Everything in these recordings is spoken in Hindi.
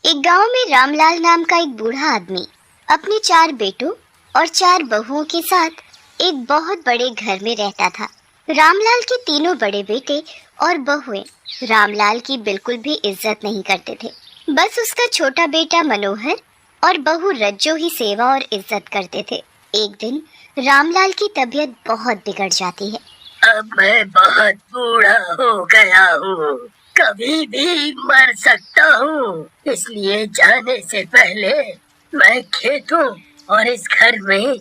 एक गांव में रामलाल नाम का एक बूढ़ा आदमी अपने 4 बेटों और 4 बहुओं के साथ एक बहुत बड़े घर में रहता था। रामलाल के तीनों बड़े बेटे और बहुएं रामलाल की बिल्कुल भी इज्जत नहीं करते थे। बस उसका छोटा बेटा मनोहर और बहू रज्जो ही सेवा और इज्जत करते थे। एक दिन रामलाल की तबीयत बहुत बिगड़ जाती है। अब मैं बहुत बूढ़ा हो गया हूँ, कभी भी मर सकता हूँ, इसलिए जाने से पहले मैं खेतों और इस घर में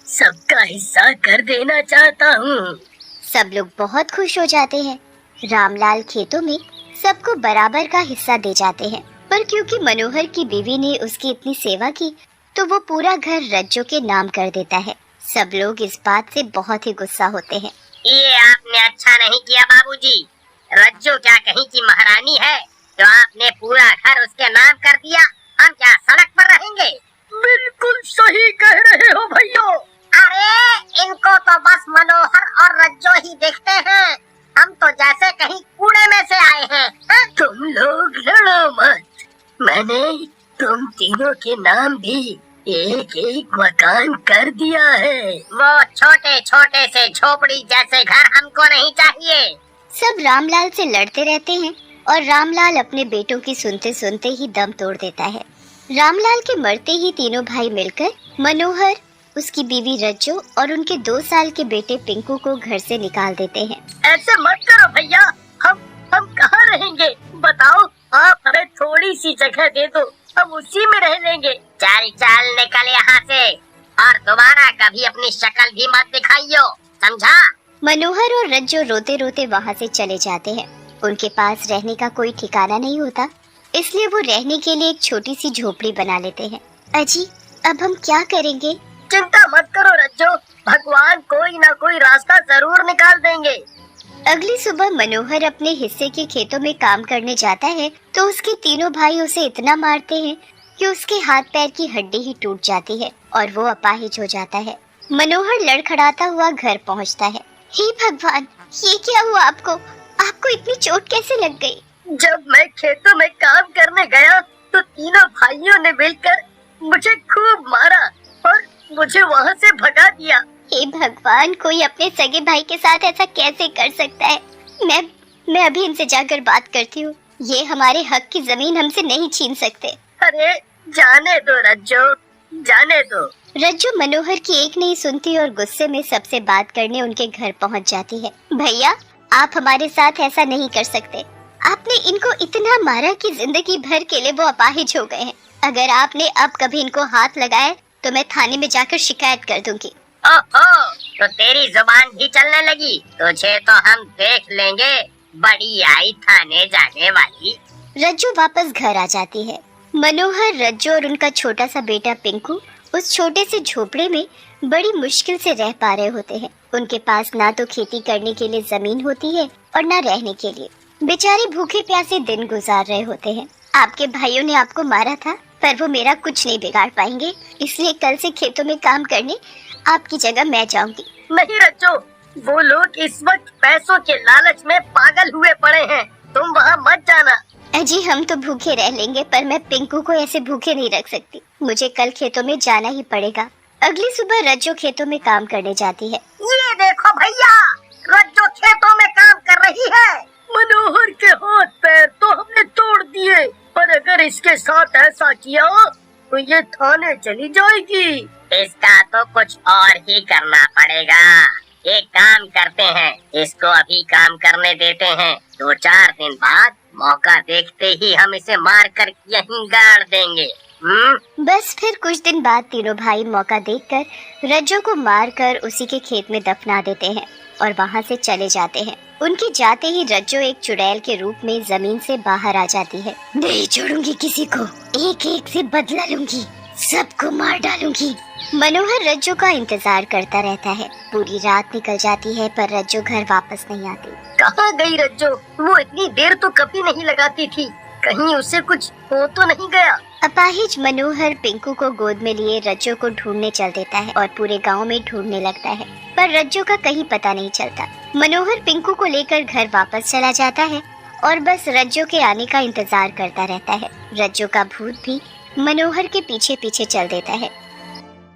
सबका हिस्सा कर देना चाहता हूँ। सब लोग बहुत खुश हो जाते हैं। रामलाल खेतों में सबको बराबर का हिस्सा दे जाते हैं, पर क्योंकि मनोहर की बीवी ने उसकी इतनी सेवा की तो वो पूरा घर रज्जो के नाम कर देता है। सब लोग इस बात से बहुत ही गुस्सा होते हैं। ये आपने अच्छा नहीं किया बाबूजी। रज्जो क्या कहीं की महारानी है जो आपने पूरा घर उसके नाम कर दिया। हम क्या सड़क पर रहेंगे? बिल्कुल सही कह रहे हो भैया। अरे इनको तो बस मनोहर और रज्जो ही देखते हैं, हम तो जैसे कहीं कूड़े में से आए हैं। तुम लोग लड़ो मत, मैंने तुम तीनों के नाम भी एक एक मकान कर दिया है। वो छोटे छोटे से झोपड़ी जैसे घर हमको नहीं चाहिए। सब रामलाल से लड़ते रहते हैं और रामलाल अपने बेटों की सुनते सुनते ही दम तोड़ देता है। रामलाल के मरते ही तीनों भाई मिलकर मनोहर, उसकी बीवी रज्जो और उनके 2 साल के बेटे पिंकू को घर से निकाल देते हैं। ऐसे मत करो भैया, हम कहाँ रहेंगे? बताओ, आप हमें थोड़ी सी जगह दे दो, हम उसी में रह लेंगे। चाल निकल यहाँ से और दोबारा कभी अपनी शक्ल भी मत दिखाइयो, समझा? मनोहर और रज्जो रोते रोते वहाँ से चले जाते हैं। उनके पास रहने का कोई ठिकाना नहीं होता, इसलिए वो रहने के लिए एक छोटी सी झोपड़ी बना लेते हैं। अजी, अब हम क्या करेंगे? चिंता मत करो रज्जो, भगवान कोई ना कोई रास्ता जरूर निकाल देंगे। अगली सुबह मनोहर अपने हिस्से के खेतों में काम करने जाता है तो उसके तीनों भाई उसे इतना मारते हैं कि उसके हाथ पैर की हड्डी ही टूट जाती है और वो अपाहिज हो जाता है। मनोहर लड़खड़ाता हुआ घर पहुंचता है। हे भगवान, ये क्या हुआ आपको? आपको इतनी चोट कैसे लग गई? जब मैं खेतों में काम करने गया तो तीनों भाइयों ने मिलकर मुझे खूब मारा और मुझे वहाँ से भगा दिया। हे भगवान, कोई अपने सगे भाई के साथ ऐसा कैसे कर सकता है? मैं अभी इनसे जाकर बात करती हूँ। ये हमारे हक की जमीन हमसे नहीं छीन सकते। अरे जाने दो रज्जो, जाने दो। रज्जो मनोहर की एक नहीं सुनती और गुस्से में सबसे बात करने उनके घर पहुँच जाती है। भैया, आप हमारे साथ ऐसा नहीं कर सकते। आपने इनको इतना मारा कि जिंदगी भर के लिए वो अपाहिज हो गए हैं। अगर आपने अब कभी इनको हाथ लगाए तो मैं थाने में जाकर शिकायत कर दूंगी। ओहो, तो तेरी जुबान भी चलने लगी? तुझे तो हम देख लेंगे, बड़ी आई थाने जाने वाली। रज्जो वापस घर आ जाती है। मनोहर, रज्जो और उनका छोटा सा बेटा पिंकू उस छोटे से झोपड़े में बड़ी मुश्किल से रह पा रहे होते हैं। उनके पास ना तो खेती करने के लिए जमीन होती है और ना रहने के लिए। बेचारे भूखे प्यासे दिन गुजार रहे होते हैं। आपके भाइयों ने आपको मारा था, पर वो मेरा कुछ नहीं बिगाड़ पाएंगे, इसलिए कल से खेतों में काम करने आपकी जगह मैं जाऊंगी। नहीं रज्जो, वो लोग इस वक्त पैसों के लालच में पागल हुए पड़े हैं, तुम वहाँ मत जाना। अजी, हम तो भूखे रह लेंगे, पर मैं पिंकू को ऐसे भूखे नहीं रख सकती। मुझे कल खेतों में जाना ही पड़ेगा। अगली सुबह रज्जो खेतों में काम करने जाती है। ये देखो भैया, रज्जो खेतों में काम कर रही है। मनोहर के हाथ पैर तो हमने तोड़ दिए, पर अगर इसके साथ ऐसा किया तो ये थाने चली जाएगी। इसका तो कुछ और ही करना पड़ेगा। एक काम करते हैं, इसको अभी काम करने देते हैं, 2-4 दिन बाद मौका देखते ही हम इसे मार कर यहीं गाड़ देंगे। बस फिर कुछ दिन बाद तीनों भाई मौका देखकर रज्जो को मारकर उसी के खेत में दफना देते हैं और वहाँ से चले जाते हैं। उनके जाते ही रज्जो एक चुड़ैल के रूप में जमीन से बाहर आ जाती है। नहीं छोड़ूंगी किसी को, एक एक से बदला लूंगी, सबको मार डालूंगी। मनोहर रज्जो का इंतजार करता रहता है। पूरी रात निकल जाती है पर रज्जो घर वापस नहीं आती। कहाँ गई रज्जो? वो इतनी देर तो कभी नहीं लगाती थी, कहीं उसे कुछ हो तो नहीं गया? अपाहिज मनोहर पिंकू को गोद में लिए रज्जो को ढूंढने चल देता है और पूरे गांव में ढूंढने लगता है, पर रज्जो का कहीं पता नहीं चलता। मनोहर पिंकू को लेकर घर वापस चला जाता है और बस रज्जो के आने का इंतजार करता रहता है। रज्जो का भूत भी मनोहर के पीछे पीछे चल देता है।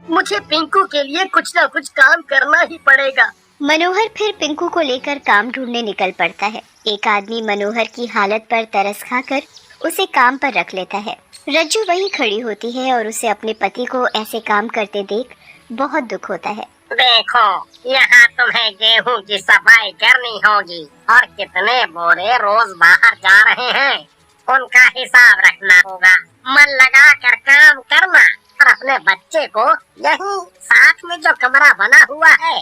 मुझे पिंकू के लिए कुछ ना कुछ काम करना ही पड़ेगा। मनोहर फिर पिंकू को लेकर काम ढूंढने निकल पड़ता है। एक आदमी मनोहर की हालत पर तरस खाकर उसे काम पर रख लेता है। रज्जू वहीं खड़ी होती है और उसे अपने पति को ऐसे काम करते देख बहुत दुख होता है। देखो, यहाँ तुम्हें गेहूं की सफाई करनी होगी और कितने बोरे रोज बाहर जा रहे हैं, उनका हिसाब रखना होगा। मन लगा कर काम करना और अपने बच्चे को यहीं साथ में जो कमरा बना हुआ है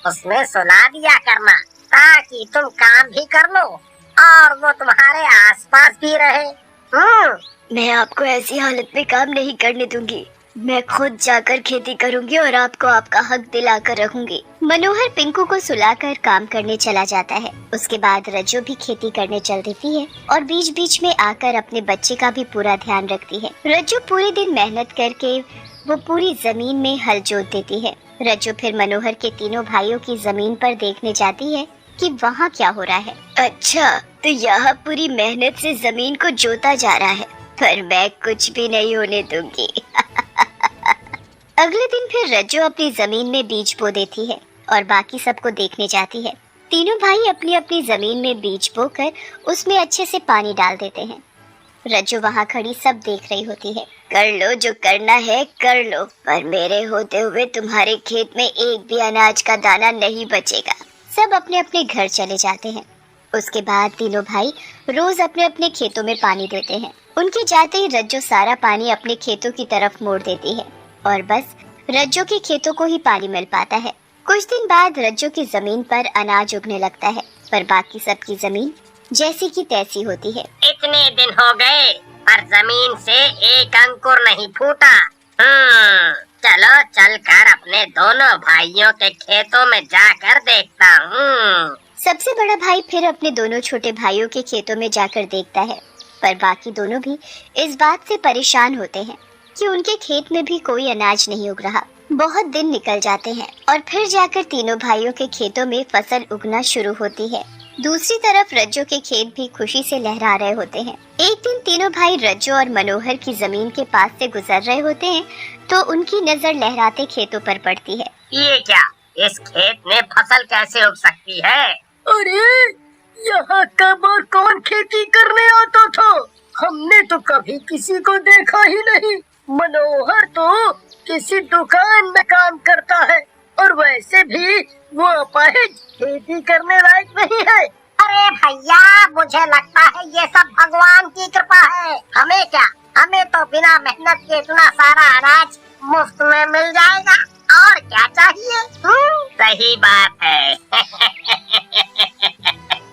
उसमें सुला दिया करना, ताकि तुम काम भी कर लो और वो तुम्हारे आसपास भी रहे। मैं आपको ऐसी हालत में काम नहीं करने दूंगी। मैं खुद जाकर खेती करूंगी और आपको आपका हक दिलाकर रखूंगी। मनोहर पिंकू को सुलाकर काम करने चला जाता है। उसके बाद रज्जो भी खेती करने चल देती है और बीच बीच में आकर अपने बच्चे का भी पूरा ध्यान रखती है। रज्जो पूरे दिन मेहनत करके वो पूरी जमीन में हल जोत देती है। रज्जो फिर मनोहर के तीनों भाइयों की जमीन पर देखने जाती है कि वहाँ क्या हो रहा है। अच्छा, तो यहाँ पूरी मेहनत से जमीन को जोता जा रहा है, पर मैं कुछ भी नहीं होने दूंगी। अगले दिन फिर रज्जो अपनी जमीन में बीज बो देती है और बाकी सबको देखने जाती है। तीनों भाई अपनी अपनी जमीन में बीज बोकर उसमें अच्छे से पानी डाल देते हैं। रज्जो वहाँ खड़ी सब देख रही होती है। कर लो जो करना है कर लो, पर मेरे होते हुए तुम्हारे खेत में एक भी अनाज का दाना नहीं बचेगा। सब अपने अपने घर चले जाते हैं। उसके बाद तीनों भाई रोज अपने अपने खेतों में पानी देते हैं। उनके जाते ही रज्जो सारा पानी अपने खेतों की तरफ मोड़ देती है और बस रज्जो के खेतों को ही पानी मिल पाता है। कुछ दिन बाद रज्जो की जमीन पर अनाज उगने लगता है, पर बाकी सबकी जमीन जैसी की तैसी होती है। इतने दिन हो गए पर जमीन से एक अंकुर नहीं फूटा। चलो चलकर अपने दोनों भाइयों के खेतों में जाकर देखता हूँ। सबसे बड़ा भाई फिर अपने दोनों छोटे भाइयों के खेतों में जाकर देखता है, पर बाकी दोनों भी इस बात से परेशान होते हैं कि उनके खेत में भी कोई अनाज नहीं उग रहा। बहुत दिन निकल जाते हैं और फिर जाकर तीनों भाइयों के खेतों में फसल उगना शुरू होती है। दूसरी तरफ रज्जो के खेत भी खुशी से लहरा रहे होते हैं। एक दिन तीनों भाई रज्जो और मनोहर की जमीन के पास से गुजर रहे होते हैं तो उनकी नजर लहराते खेतों पर पड़ती है। ये क्या, इस खेत में फसल कैसे उग सकती है? अरे, यहाँ कब और कौन खेती करने आता था? हमने तो कभी किसी को देखा ही नहीं। मनोहर तो किसी दुकान में काम करता है और वैसे भी वो अपाहिज खेती करने लायक नहीं है। अरे भैया, मुझे लगता है ये सब भगवान की कृपा है। हमें क्या, हमें तो बिना मेहनत के इतना सारा अनाज मुफ्त में मिल जाएगा, और क्या चाहिए? सही बात है।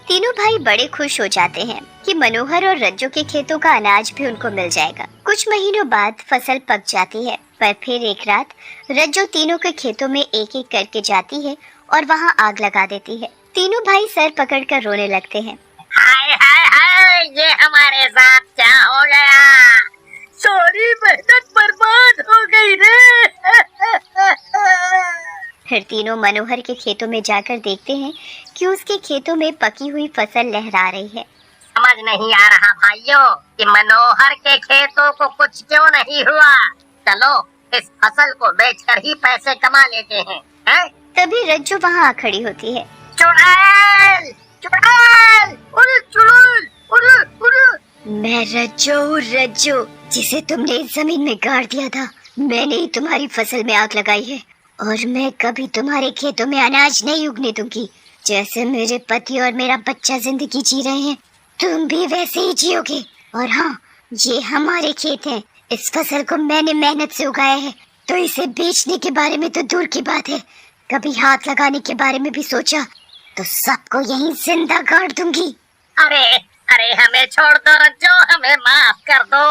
तीनों भाई बड़े खुश हो जाते हैं कि मनोहर और रज्जो के खेतों का अनाज भी उनको मिल जाएगा। कुछ महीनों बाद फसल पक जाती है, पर फिर एक रात रज्जो तीनों के खेतों में एक एक करके जाती है और वहाँ आग लगा देती है। तीनों भाई सर पकड़कर रोने लगते हैं। हाय हाय हाय, ये हमारे साथ क्या हो गया? सारी मेहनत बर्बाद हो गई रे। फिर तीनों मनोहर के खेतों में जाकर देखते हैं कि उसके खेतों में पकी हुई फसल लहरा रही है। समझ नहीं आ रहा भाइयों कि मनोहर के खेतों को कुछ क्यों नहीं हुआ। चलो इस फसल को बेचकर ही पैसे कमा लेते हैं। तभी रज्जो वहाँ खड़ी होती है। चुड़ैल, चुड़ैल, उरे चुड़ैल, उरे उरे। मैं रज्जो, जिसे तुमने इस जमीन में गाड़ दिया था। मैंने ही तुम्हारी फसल में आग लगाई है और मैं कभी तुम्हारे खेतों में अनाज नहीं उगने दूंगी। जैसे मेरे पति और मेरा बच्चा जिंदगी जी रहे हैं, तुम भी वैसे ही जियोगे। और हाँ, ये हमारे खेत हैं। इस फसल को मैंने मेहनत से उगाया है, तो इसे बेचने के बारे में तो दूर की बात है, कभी हाथ लगाने के बारे में भी सोचा तो सबको यहीं जिंदा गाड़ दूंगी। अरे अरे, हमें छोड़ दो रज्जो, हमें माफ कर दो।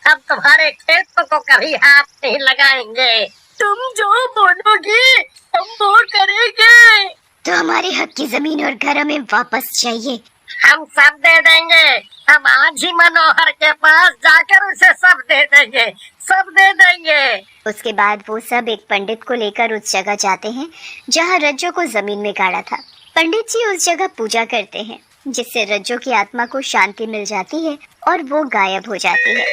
हम तुम्हारे खेतों को कभी हाथ नहीं लगाएंगे। तुम जो बोलोगी हम वो करेंगे। तो हमारे हक की जमीन और घर हमें वापस चाहिए। हम सब दे देंगे। हम आज ही मनोहर के पास जाकर उसे सब दे देंगे, सब दे देंगे। उसके बाद वो सब एक पंडित को लेकर उस जगह जाते हैं जहाँ रज्जो को जमीन में गाड़ा था। पंडित जी उस जगह पूजा करते हैं जिससे रज्जो की आत्मा को शांति मिल जाती है और वो गायब हो जाती है।